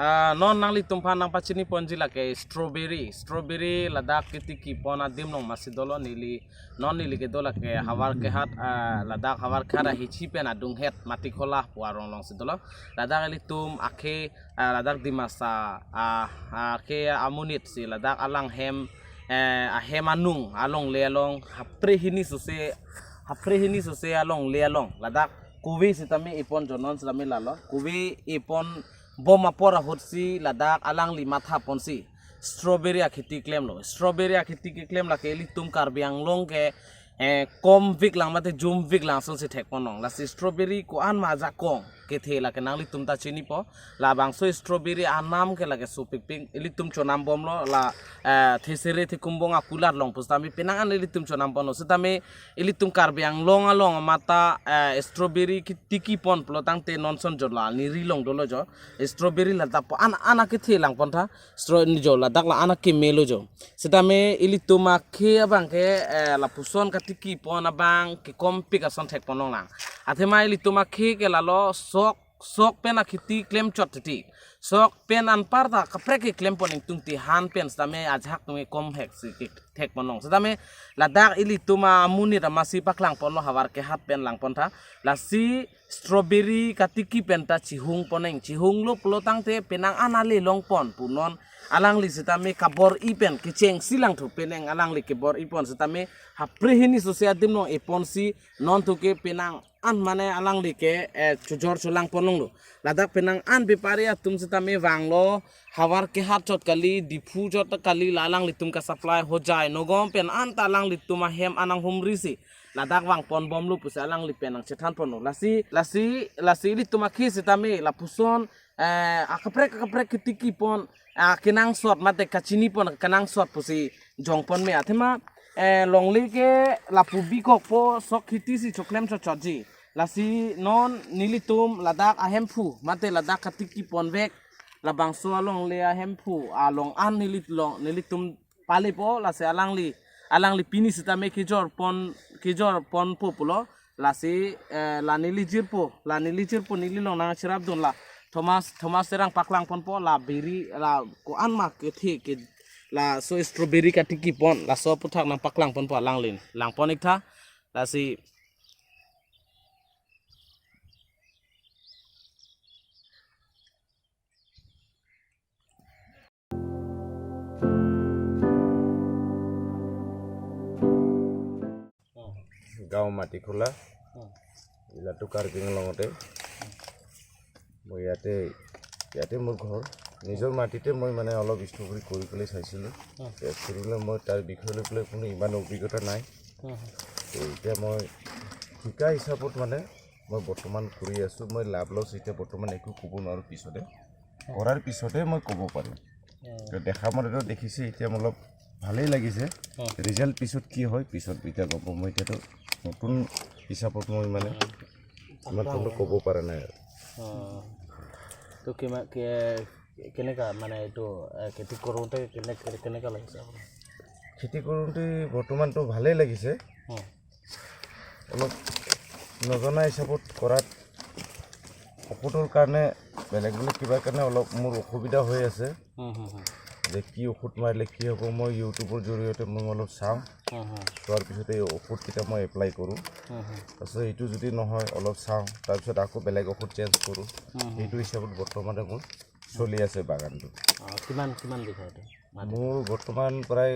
non nang li tumpa nang pachini ponji la ke strawberry ladak kiti ki pona dim nong masidolo nili non nili ke dola ke hawar ke hat ladak hawar khara hichi pe na dung het mati khola puarong long sidolo ladak li tum akhe ladak dimasa ke amunit si ladak alang hem hem anung along lelong haprehini suse along lelong ladak kuwi sitami ipon jonon sitami lalo kuwi ipon boma pora hotsi ladak alang li matha ponsi strawberry akhiti claim lo strawberry akhiti ke claim la ke li tum karbiang long ke kom vik lang mate jum vik lang son se thek ponong la si strawberry ko an ma ja kong ke thela ke nang li tum ta chini po la bang so strawberry anam ke la ke so pik pik li tum chonam bom lo la thesere the kumbonga kular long pustami penangan li tum chonam pon lo setame li tum karbiang long along mata strawberry ki tiki pon plotang te nonson jola ni rilong dolo jo strawberry la ta an ana ke thelang pon tha strawberry jo la dak la ana ke melo jo setame li tum akhe abang ke la puson ka tiki pon abang ke kompik ason thek ponong lang athema li tum akhe ke la lo sok pen akhiti claim chot ti sok pen an parda kapre ke claim poning tungti han pen stame ajhak tumi kom hek si thek ponong stame ladak ili tuma muni ramasi paklang ponlo hawar ke hat pen lang ponta la si strawberry katiki pen ta chihung poneng chihung lo plotang te penang anale long pon punon alang li setame kabor ipen kecheng silang thu peneng alang li kebor ipon setame haprehini sosia dimno eponsi non tuke penang an mane alang li ke chujor chulang ponong lo ladak penang an biparia tum setame wanglo hawar ke hat chot kali dipu jot kali lalang li tum ka supply ho jai nogom pen an talang li tuma hem anang humri si ladak wang pon bom lu pusa alang li penang chethan pono lasi li tuma khi setame la puson akaprek kitiki pon kenang sot mate kachini pon kenang sot pusi jongpon me athema longli ke lapubi kok po sok khiti si choklem choji lasi non nilitum ladak ahempu mate ladak katiki pon vek labang so along le ahempu along an nilitum pale po lasi alang li pini sitame kijor pon populo lasi la nilijir po nililong na sirap don la Thomas serang paklang pon po la beri la ko an mak ke la so strawberry ka tiki pon la so puthak nang paklang pon po lang pon iktha la si গাঁও মাটি খোলা ইলাটো কাৰ্বিং লঙতে মই ইয়াতে মোৰ ঘৰ নিজৰ মাটিতে মই মানে অলপ ষ্ট্ৰবেৰী কৰি পেলাই চাইছিলোঁ কৰিবলৈ মই তাৰ বিষয় লৈ পেলাই কোনো ইমান অভিজ্ঞতা নাই এতিয়া মই শিকা হিচাপত মানে মই বৰ্তমান কৰি আছোঁ মই লাভ লছ এতিয়া বৰ্তমান একো ক'ব নোৱাৰোঁ পিছতে কৰাৰ পিছতে মই ক'ব পাৰিম দেখা মতেতো দেখিছে এতিয়া অলপ ভালেই লাগিছে ৰিজাল্ট পিছত কি হয় পিছত এতিয়া ক'ব মই এতিয়াতো নতুন হিচাপত মই মানে ইমান ক'ব পৰা নাই তো কেনেকা মানে এইটো খেতি কৰোঁতে কেনেকা লাগিছে খেতি কৰোঁতে বৰ্তমানতো ভালেই লাগিছে অলপ নজনা হিচাপত কৰাত ঔষধৰ কাৰণে বেলেগ কিবা কাৰণে অলপ মোৰ অসুবিধা হৈ আছে যে কি ঔষধ মাৰিলে কি হ'ব মই ইউটিউবৰ জৰিয়তে মই অলপ চাওঁ চোৱাৰ পিছতে এই ঔষধকেইটা মই এপ্লাই কৰোঁ তাৰপিছত এইটো যদি নহয় অলপ চাওঁ তাৰপিছত আকৌ বেলেগ ঔষধ চেঞ্জ কৰোঁ সেইটো হিচাপত বৰ্তমানে মোৰ চলি আছে বাগানটো কিমান বিঘা মোৰ বৰ্তমান প্ৰায়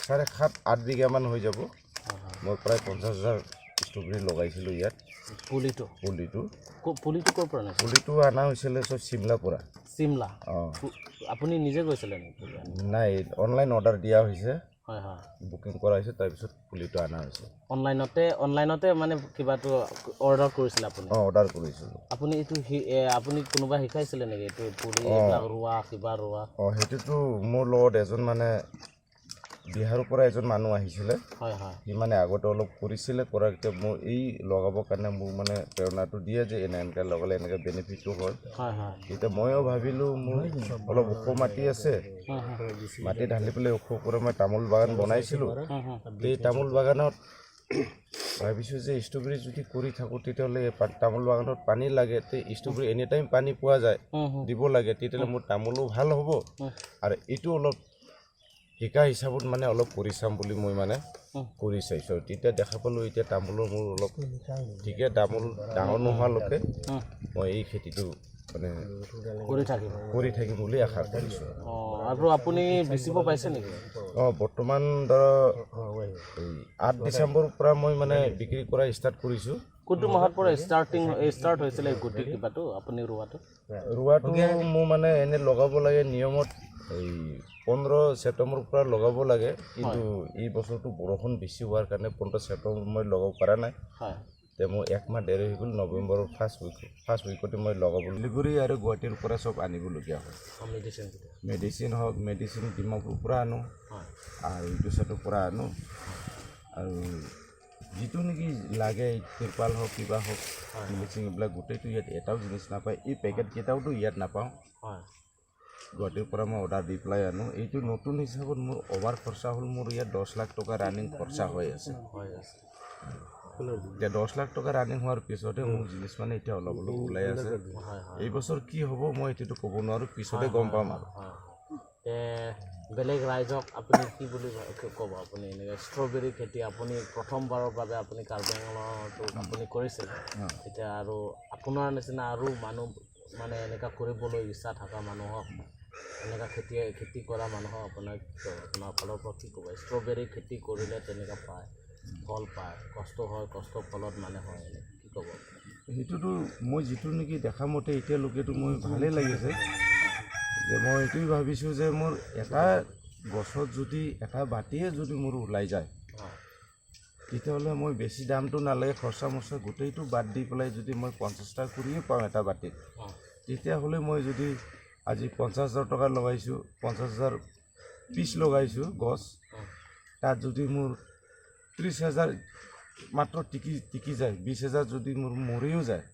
7.5-8 বিঘামান হৈ যাব মই প্ৰায় 50,000 ষ্ট্ৰবেৰী লগাইছিলোঁ ইয়াত পুলিটো ক'ৰ পৰা পুলিটো অনা হৈছিলে চব চিমলাৰ পৰা আপুনি নিজে গৈছিলে নাই অনলাইন অৰ্ডাৰ দিয়া হৈছে বুকিং কৰা হৈছে তাৰপিছত পুলিটো অনা হৈছে অনলাইনতে মানে কিবাটো অৰ্ডাৰ কৰিছিলে আপুনি অৰ্ডাৰ কৰিছিলোঁ আপুনি কোনোবা শিকাইছিলে নেকি এইটো পুলি ৰোৱা কিবা ৰোৱা সেইটোতো মোৰ লগত এজন মানে বিহাৰৰ পৰা এজন মানুহ আহিছিলে সি মানে আগতে অলপ কৰিছিলে কৰাৰ এতিয়া মোৰ এই লগাবৰ কাৰণে মোৰ মানে প্ৰেৰণাটো দিয়ে যে এনেকৈ লগালে এনেকৈ বেনিফিটটো হয় এতিয়া ময়ো ভাবিলোঁ মোৰ অলপ ওখ মাটি আছে মাটি ঢালি পেলাই ওখ কৰি মই তামোল বাগান বনাইছিলোঁ এই তামোল বাগানত ভাবিছোঁ যে ষ্ট্ৰবেৰী যদি কৰি থাকোঁ তেতিয়াহ'লে তামোল বাগানত পানী লাগে তে ষ্ট্ৰবেৰী এনি টাইম পানী পোৱা যায় দিব লাগে তেতিয়াহ'লে মোৰ তামোলো ভাল হ'ব আৰু এইটো অলপ শিকা হিচাপত মানে অলপ কৰি চাম বুলি মই মানে কৰি চাইছোঁ তেতিয়া দেখা পালোঁ এতিয়া তামোলৰ মোৰ অলপ ঠিকে তামোল ডাঙৰ নোহোৱালৈকে মই এই খেতিটো মানে কৰি থাকিম বুলি আশা কৰিছোঁ আৰু আপুনি বেচিব পাইছে নেকি বৰ্তমান ধৰক 8 ডিচেম্বৰৰ পৰা মই মানে বিক্ৰী কৰা ষ্টাৰ্ট কৰিছোঁ কোনটো মাহৰ পৰা ষ্টাৰ্ট হৈছিলে গুটি কিবাটো আপুনি ৰোৱাটো মোৰ মানে এনে লগাব লাগে নিয়মত এই 15 ছেপ্টেম্বৰৰ পৰা লগাব লাগে কিন্তু এই বছৰটো বৰষুণ বেছি হোৱাৰ কাৰণে 15 ছেপ্টেম্বৰ মই লগাব পৰা নাই তে মই 1 মাহ দেৰি হৈ গ'ল নৱেম্বৰৰ ফাৰ্ষ্ট উইকতে মই লগাব শিলিগুৰি আৰু গুৱাহাটীৰ পৰা চব আনিবলগীয়া হয় মেডিচিন ডিমাপুৰৰ পৰা আনো আৰু ইটো চাইডৰ পৰা আনো আৰু যিটো নেকি লাগে তিৰপাল হওক কিবা হওক মেডিচিন এইবিলাক গোটেইটো ইয়াত এটাও জিনিস নাপায় এই পেকেটকেইটাওতো ইয়াত নাপাওঁ গুৱাহাটীৰ পৰা মই অৰ্ডাৰ দি পেলাই আনো এইটো নতুন হিচাপত মোৰ অভাৰ খৰচা হ'ল মোৰ ইয়াত 10 লাখ টকা ৰানিং খৰচা হৈ আছে এতিয়া 10 লাখ টকা ৰানিং হোৱাৰ পিছতে মোৰ জিনিস মানে এতিয়া অলপ অলপ ওলাই আছে এই বছৰ কি হ'ব মই এইটো ক'ব নোৱাৰোঁ পিছতে গম পাম আৰু বেলেগ ৰাইজক আপুনি কি বুলি ক'ব আপুনি এনেকৈ ষ্ট্ৰবেৰী খেতি আপুনি প্ৰথমবাৰৰ বাবে আপুনি কাৰ্বি আংলঙতো আপুনি কৰিছিল এতিয়া আৰু আপোনাৰ নিচিনা আৰু মানুহ মানে এনেকুৱা কৰিবলৈ ইচ্ছা থকা মানুহক এনেকুৱা খেতি কৰা মানুহক আপোনাৰ ফালৰ পৰা কি ক'ব ষ্ট্ৰবেৰী খেতি কৰিলে তেনেকুৱা পায় ফল পায় কষ্ট হয় কষ্টৰ ফলত মানে হয় কি ক'ব সেইটোতো মই যিটো নেকি দেখা মতে এতিয়ালৈকেতো মই ভালেই লাগিছে যে মই এইটোৱে ভাবিছোঁ যে মোৰ এটা গছত যদি এটা বাতিয়ে যদি মোৰ ওলাই যায় তেতিয়াহ'লে মই বেছি দামটো নালাগে খৰচা মৰচা গোটেইটো বাদ দি পেলাই যদি মই 50 টকা কৰিয়ে পাওঁ এটা বাতিত তেতিয়াহ'লে মই যদি আজি 50,000 টকা লগাইছোঁ 50,000 পিচ লগাইছোঁ গছ তাত যদি মোৰ 30,000 মাত্ৰ টিকি যায় 20,000 যদি মোৰ মৰিও যায়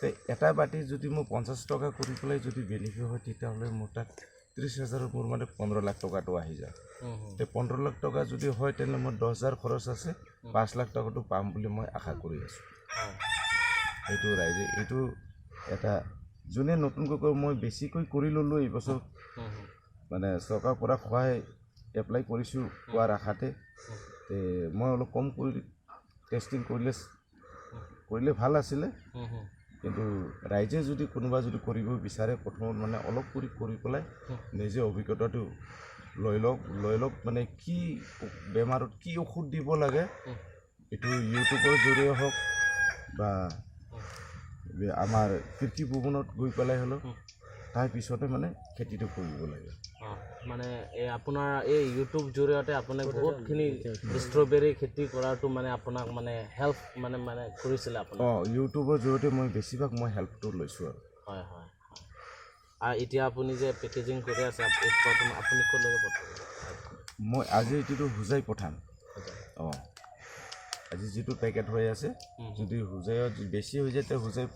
তে এটা বাতি যদি মই 50 টকা কৰি পেলাই যদি বেনিফিট হয় তেতিয়াহ'লে মোৰ তাত 30,000 মোৰ মানে 15 লাখ টকাটো আহি যায় তে 15 লাখ টকা যদি হয় তেনেহ'লে মোৰ 10,000 খৰচ আছে 5 লাখ টকাটো পাম বুলি মই আশা কৰি আছোঁ এইটো ৰাইজে এইটো এটা যোনে নতুনকৈ মই বেছিকৈ কৰি ল'লোঁ এই বছৰ মানে চৰকাৰৰ পৰা সহায় এপ্লাই কৰিছোঁ কোৱাৰ আশাতে মই অলপ কম কৰি টেষ্টিং কৰিলে ভাল আছিলে কিন্তু ৰাইজে যদি কোনোবা যদি কৰিব বিচাৰে প্ৰথমত মানে অলপ কৰি পেলাই নিজে অভিজ্ঞতাটো লৈ লওক মানে কি বেমাৰত কি ঔষধ দিব লাগে এইটো ইউটিউবৰ জৰিয়তে হওক বা আমাৰ কৃষি ভৱনত গৈ পেলাই হ'লেও তাৰ পিছতে মানে খেতিটো কৰিব লাগে মানে আপোনাৰ এই ইউটিউব জৰিয়তে আপুনি বহুতখিনি ষ্ট্ৰবেৰী খেতি কৰাটো মানে আপোনাক মানে হেল্প মানে কৰিছিলে আপুনি ইউটিউবৰ জৰিয়তে মই বেছিভাগ মই হেল্পটো লৈছোঁ আৰু হয় আৰু এতিয়া আপুনি যে পেকেজিং কৰি আছে আপুনি ক'লৈকে পঠাব মই আজি এইটোতো হোজাই পঠাম আজি যিটো পেকেট হৈ আছে যদি হোজাইত বেছি হৈ যায় তেতিয়া হোজাই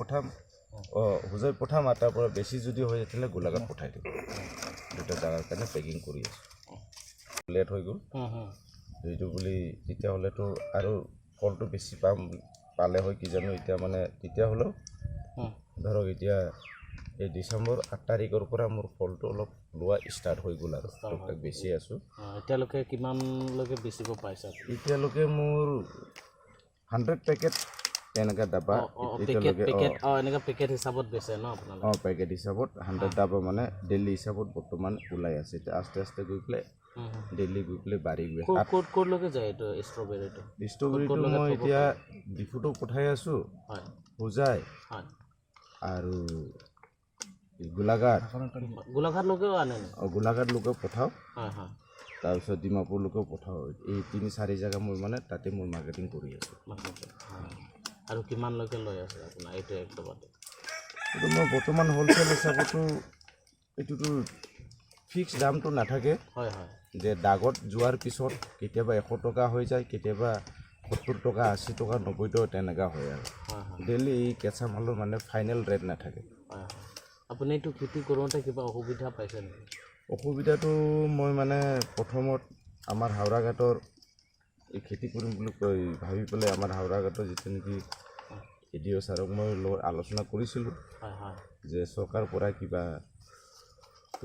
পঠাম আৰু তাৰ পৰা বেছি যদি হৈ যায় তেতিয়াহ'লে গোলাঘাট পঠাই দিম দুটা জেগাৰ কাৰণে পেকিং কৰি আছোঁ লেট হৈ গ'ল এইটো বুলি তেতিয়াহ'লেতো আৰু ফলটো বেছি পালে হয় কি জানো এতিয়া মানে তেতিয়াহ'লেও ধৰক এতিয়া এই ডিচেম্বৰ 8 তাৰিখৰ পৰা মোৰ ফলটো অলপ লোৱা ষ্টাৰ্ট হৈ গ'ল আৰু টুকটাক বেছি আছোঁ এতিয়ালৈকে কিমানলৈকে বেচিব পাইছে এতিয়ালৈকে মোৰ 100 পেকেট এনেকুৱা ডাবা এনেকুৱা পেকেট হিচাপত বেচে ন আপোনালোকে পেকেট হিচাপত 100 ডাবা মানে ডেইলি হিচাপত বৰ্তমান ওলাই আছে এতিয়া আস্তে গৈ পেলাই ডেইলি গৈ পেলাই বাঢ়ি গৈ ক'লৈকে যায় এইটো ষ্ট্ৰবেৰীটো মই এতিয়া ডিফুটো পঠাই আছোঁ হোজাই আৰু গোলাঘাটলৈকেও আনে গোলাঘাটলৈকে পঠাওঁ তাৰপিছত ডিমাপুৰলৈকেও পঠাওঁ এই 3-4 জেগা মই মানে তাতে মই মাৰ্কেটিং কৰি আছোঁ আৰু কিমানলৈকে লৈ আছে আপোনাৰ এইটো একদমতে এইটো মই বৰ্তমান হ'লচেল হিচাপতো এইটোতো ফিক্স দামটো নাথাকে যে দাগত যোৱাৰ পিছত কেতিয়াবা 100 টকা হৈ যায় কেতিয়াবা 70 টকা 80 টকা 90 টকা তেনেকুৱা হয় আৰু ডেইলি এই কেঁচা মালৰ মানে ফাইনেল ৰেট নাথাকে আপুনি এইটো খেতি কৰোঁতে কিবা অসুবিধা পাইছে নেকি অসুবিধাটো মই মানে প্ৰথমত আমাৰ হাওৰা ঘাটৰ এই খেতি কৰিম বুলি কৈ ভাবি পেলাই আমাৰ হাওৰাঘাটৰ যিটো নেকি এডিঅ' ছাৰক মই লগত আলোচনা কৰিছিলোঁ যে চৰকাৰৰ পৰা কিবা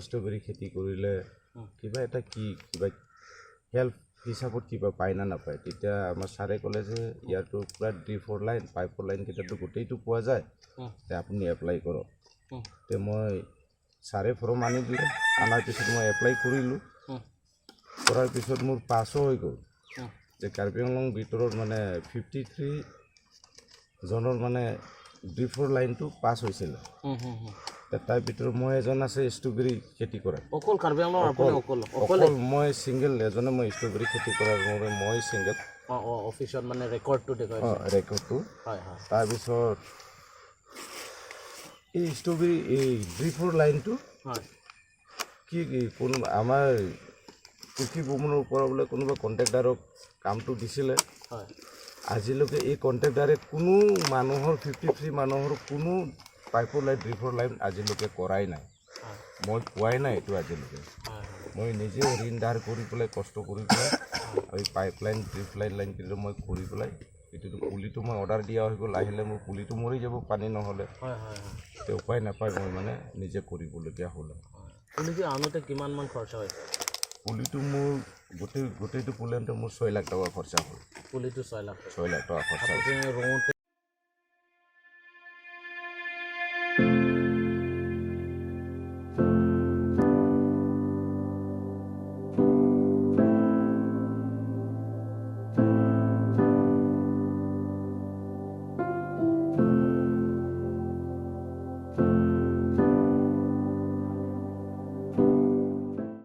ষ্ট্ৰবেৰী খেতি কৰিলে কিবা এটা কিবা হেল্প হিচাপত কিবা পায় না নাপায়। তেতিয়া আমাৰ ছাৰে ক'লে যে ইয়াৰতো পূৰা ড্ৰিপৰ লাইন পাইপৰ লাইনকেইটাতো গোটেইটো পোৱা যায়, তে আপুনি এপ্লাই কৰক। তে মই ছাৰে ফৰ্ম আনি দিলে, অনাৰ পিছত মই এপ্লাই কৰিলোঁ। কৰাৰ পিছত মোৰ পাছো হৈ গ'ল যে কাৰ্বি আংলং ভিতৰত মানে 53 জনৰ মানে ড্ৰিপৰ লাইনটো পাছ হৈছিলে। তাৰ ভিতৰত মই এজন আছে ষ্ট্ৰবেৰী খেতি কৰা। অকল কাৰ্বি আংলং অকল মই ছিংগল এজনে মই ষ্ট্ৰবেৰী খেতি কৰাৰ বাবে মই ছিংগল অফিচত মানে ৰেকৰ্ডটো ৰেকৰ্ডটো। তাৰপিছত এই ষ্ট্ৰবেৰী এই ড্ৰিপৰ লাইনটো কি কোনোবা আমাৰ কৃষি ভৱনৰ ওপৰত বোলে কোনোবা কণ্ট্ৰেক্টাৰক কামটো দিছিলে। আজিলৈকে এই কণ্ট্ৰেক্টাৰে কোনো মানুহৰ 53 মানুহৰ কোনো পাইপৰ লাইন ড্ৰিপৰ লাইন আজিলৈকে কৰাই নাই। মই পোৱাই নাই এইটো আজিলৈকে। মই নিজে ঋণ ধাৰ কৰি পেলাই কষ্ট কৰি পেলাই এই পাইপ লাইন ড্ৰিপ লাইনকেইটা মই কৰি পেলাই এইটো পুলিটো মই অৰ্ডাৰ দিয়া হৈ গ'ল। আহিলে মোৰ পুলিটো মৰি যাব পানী নহ'লে। তে উপায় নাপায় মই মানে নিজে কৰিবলগীয়া হ'ল। পুলিটো আনোতে কিমানমান খৰচা হৈছে? পুলিটো মোৰ গোটেইটো পুলি আনোতে মোৰ 6 লাখ টকা খৰচা হ'ল। পুলিটো 6 লাখ টকা খৰচা হ'ল।